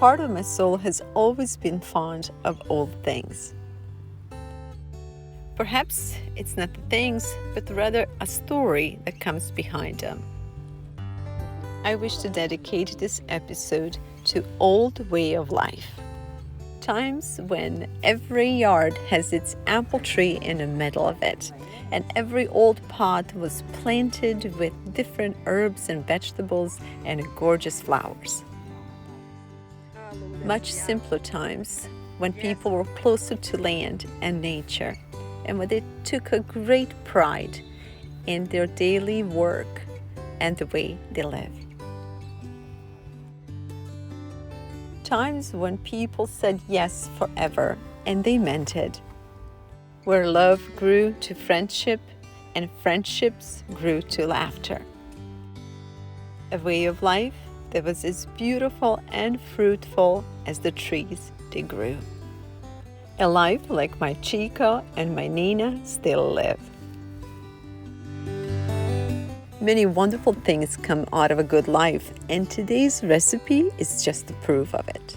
part of my soul has always been fond of old things. Perhaps it's not the things, but rather a story that comes behind them. I wish to dedicate this episode to old way of life. Times when every yard has its apple tree in the middle of it, and every old pot was planted with different herbs and vegetables and gorgeous flowers. Much simpler times when people were closer to land and nature, and when they took a great pride in their daily work and the way they live. Times when people said yes forever and they meant it, where love grew to friendship and friendships grew to laughter. A way of life that was as beautiful and fruitful as the trees they grew. A life like my Chico and my Nina still live. Many wonderful things come out of a good life, and today's recipe is just the proof of it.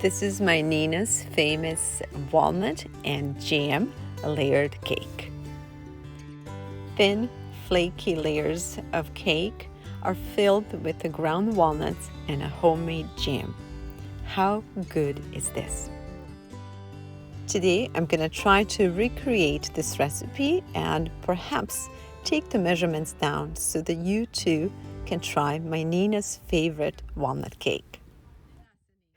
This is my Nina's famous walnut and jam layered cake. Thin, flaky layers of cake are filled with the ground walnuts and a homemade jam. How good is this? Today, I'm going to try to recreate this recipe and perhaps take the measurements down so that you too can try my Nina's favorite walnut cake.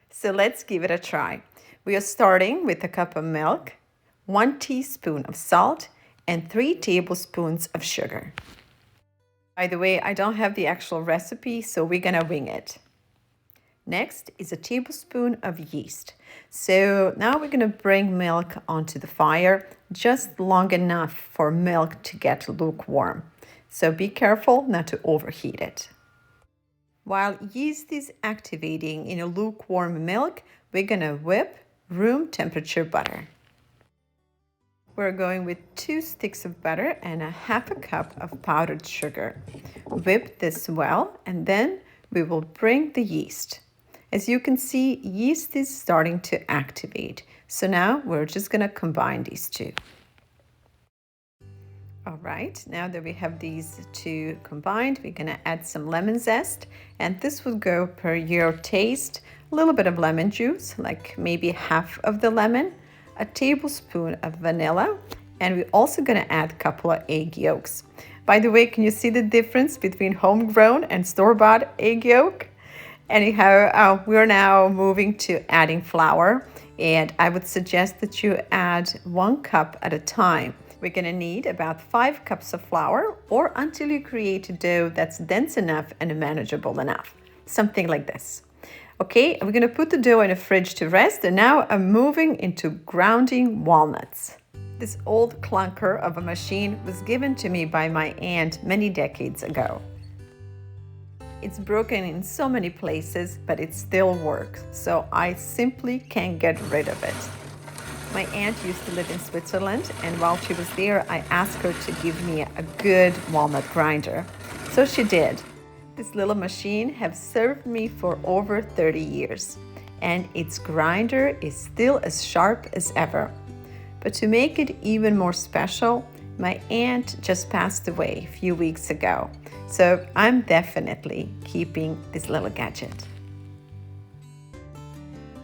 So let's give it a try. We are starting with a cup of milk, 1 teaspoon of salt, and 3 tablespoons of sugar. By the way, I don't have the actual recipe, so we're going to wing it. Next is a tablespoon of yeast. So now we're going to bring milk onto the fire just long enough for milk to get lukewarm. So be careful not to overheat it. While yeast is activating in a lukewarm milk, we're going to whip room temperature butter. We're going with 2 sticks of butter and a half a cup of powdered sugar. Whip this well, and then we will bring the yeast. As you can see, yeast is starting to activate. So now we're just going to combine these two. All right, now that we have these two combined, we're going to add some lemon zest. And this will go per your taste. A little bit of lemon juice, like maybe half of the lemon, a tablespoon of vanilla, and we're also going to add a couple of egg yolks. By the way, can you see the difference between homegrown and store-bought egg yolk? Anyhow, we're now moving to adding flour, and I would suggest that you add 1 cup at a time. We're going to need about 5 cups of flour, or until you create a dough that's dense enough and manageable enough. Something like this. Okay, we're going to put the dough in the fridge to rest, and now I'm moving into grounding walnuts. This old clunker of a machine was given to me by my aunt many decades ago. It's broken in so many places, but it still works, so I simply can't get rid of it. My aunt used to live in Switzerland, and while she was there, I asked her to give me a good walnut grinder. So she did. This little machine has served me for over 30 years, and its grinder is still as sharp as ever. But to make it even more special, my aunt just passed away a few weeks ago, so I'm definitely keeping this little gadget.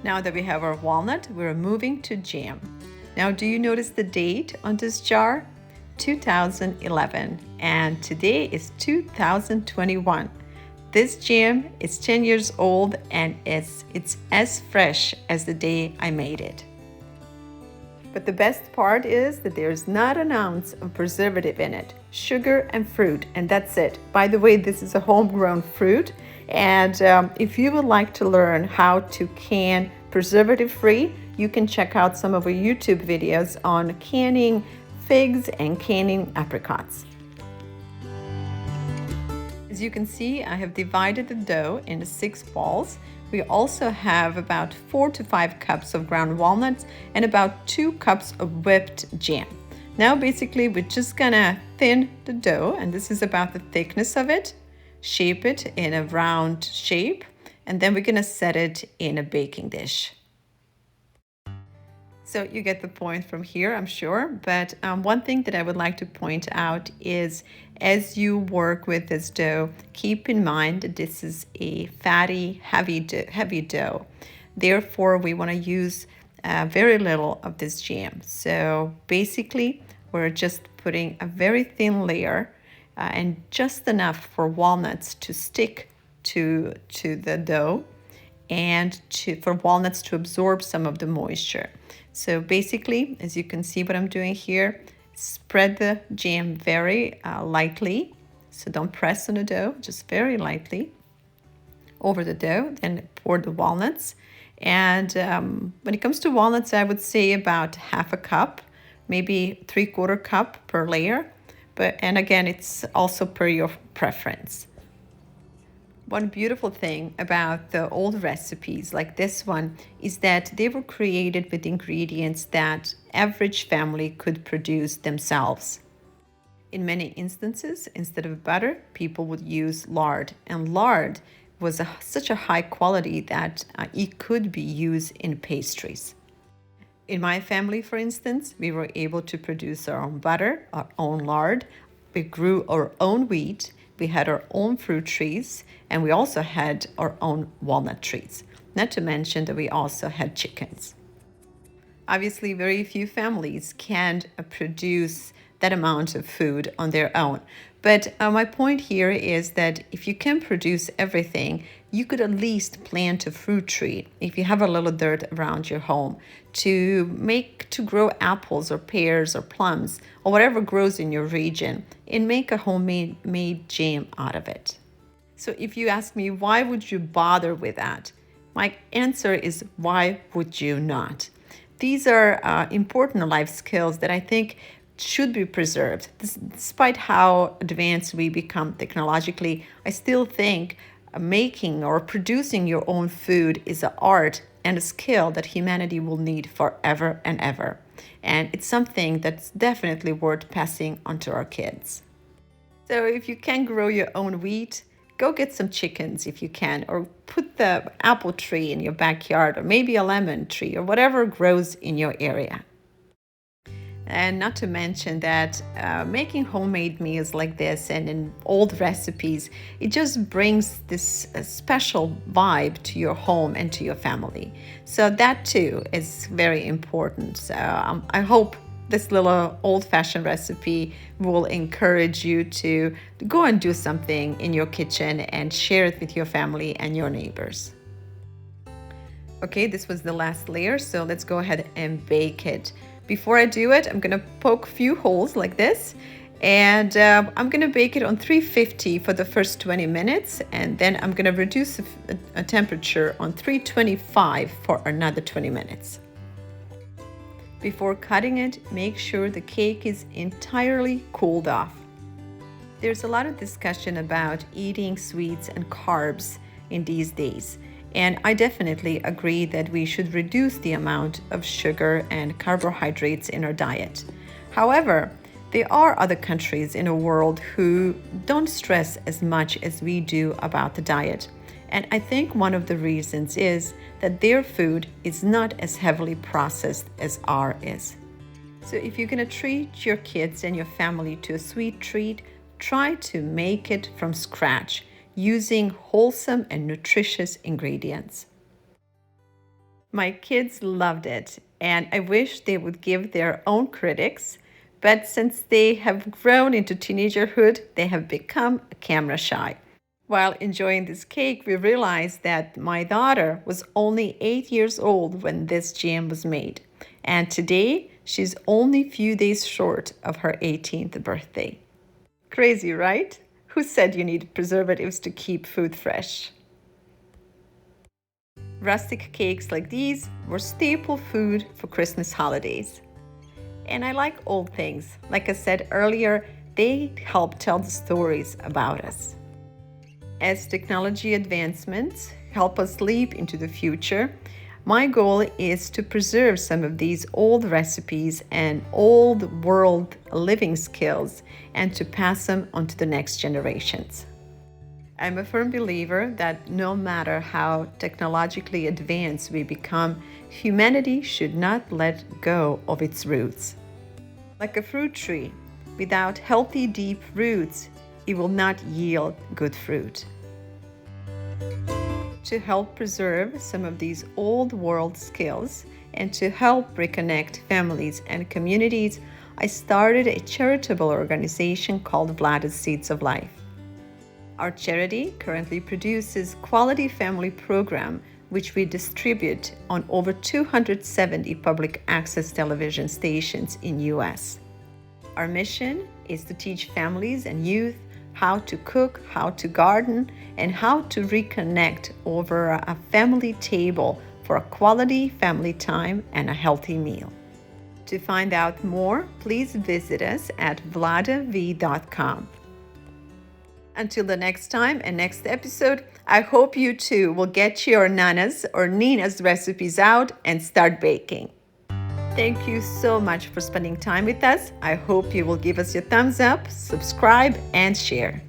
Now that we have our walnut, we're moving to jam. Now, do you notice the date on this jar? 2011, and today is 2021. This jam is 10 years old, and it's as fresh as the day I made it. But the best part is that there's not an ounce of preservative in it, sugar and fruit, and that's it. By the way, this is a homegrown fruit, and if you would like to learn how to can preservative-free, you can check out some of our YouTube videos on canning figs and canning apricots. As you can see, I have divided the dough into 6 balls. We also have about 4 to 5 cups of ground walnuts and about 2 cups of whipped jam. Now basically we're just gonna thin the dough, and this is about the thickness of it. shape it in a round shape, and then we're gonna set it in a baking dish. So you get the point from here, I'm sure. But one thing that I would like to point out is as you work with this dough, keep in mind that this is a fatty, heavy dough. Therefore, we want to use very little of this jam. So basically, we're just putting a very thin layer and just enough for walnuts to stick to the dough and for walnuts to absorb some of the moisture. So basically, as you can see what I'm doing here, spread the jam very lightly. So don't press on the dough, just very lightly over the dough, then pour the walnuts. And when it comes to walnuts, I would say about half a cup, maybe 3/4 cup per layer. And again, it's also per your preference. One beautiful thing about the old recipes like this one is that they were created with ingredients that average family could produce themselves. In many instances, instead of butter, people would use lard, and lard was such a high quality that it could be used in pastries. In my family, for instance, we were able to produce our own butter, our own lard. We grew our own wheat. We had our own fruit trees, and we also had our own walnut trees. Not to mention that we also had chickens. Obviously, very few families can produce that amount of food on their own. But my point here is that if you can produce everything, you could at least plant a fruit tree if you have a little dirt around your home to grow apples or pears or plums or whatever grows in your region and make a homemade jam out of it. So if you ask me, why would you bother with that? My answer is, why would you not? These are important life skills that I think should be preserved. Despite how advanced we become technologically, I still think making or producing your own food is an art and a skill that humanity will need forever and ever. And it's something that's definitely worth passing on to our kids. So if you can grow your own wheat, go get some chickens if you can, or put the apple tree in your backyard, or maybe a lemon tree, or whatever grows in your area. And not to mention that making homemade meals like this and in old recipes, it just brings this special vibe to your home and to your family. So that too is very important. So I hope this little old-fashioned recipe will encourage you to go and do something in your kitchen and share it with your family and your neighbors. Okay, this was the last layer, so let's go ahead and bake it. Before I do it, I'm gonna poke a few holes like this, and I'm gonna bake it on 350 for the first 20 minutes, and then I'm gonna reduce a temperature on 325 for another 20 minutes. Before cutting it, make sure the cake is entirely cooled off. There's a lot of discussion about eating sweets and carbs in these days. And I definitely agree that we should reduce the amount of sugar and carbohydrates in our diet. However, there are other countries in the world who don't stress as much as we do about the diet. And I think one of the reasons is that their food is not as heavily processed as ours is. So if you're going to treat your kids and your family to a sweet treat, try to make it from scratch, using wholesome and nutritious ingredients. My kids loved it, and I wish they would give their own critics, but since they have grown into teenagerhood, they have become camera shy. While enjoying this cake, we realized that my daughter was only 8 years old when this jam was made, and today she's only a few days short of her 18th birthday. Crazy, right? Who said you need preservatives to keep food fresh? Rustic cakes like these were staple food for Christmas holidays. And I like old things. Like I said earlier, they help tell the stories about us. As technology advancements help us leap into the future, my goal is to preserve some of these old recipes and old world living skills and to pass them on to the next generations. I'm a firm believer that no matter how technologically advanced we become, humanity should not let go of its roots. Like a fruit tree, without healthy, deep roots, it will not yield good fruit. To help preserve some of these old world skills and to help reconnect families and communities, I started a charitable organization called Walnut Seeds of Life. Our charity currently produces quality family program which we distribute on over 270 public access television stations in US. Our mission is to teach families and youth how to cook, how to garden, and how to reconnect over a family table for a quality family time and a healthy meal. To find out more, please visit us at vladav.com. Until the next time and next episode, I hope you too will get your Nana's or Nina's recipes out and start baking. Thank you so much for spending time with us. I hope you will give us your thumbs up, subscribe, and share.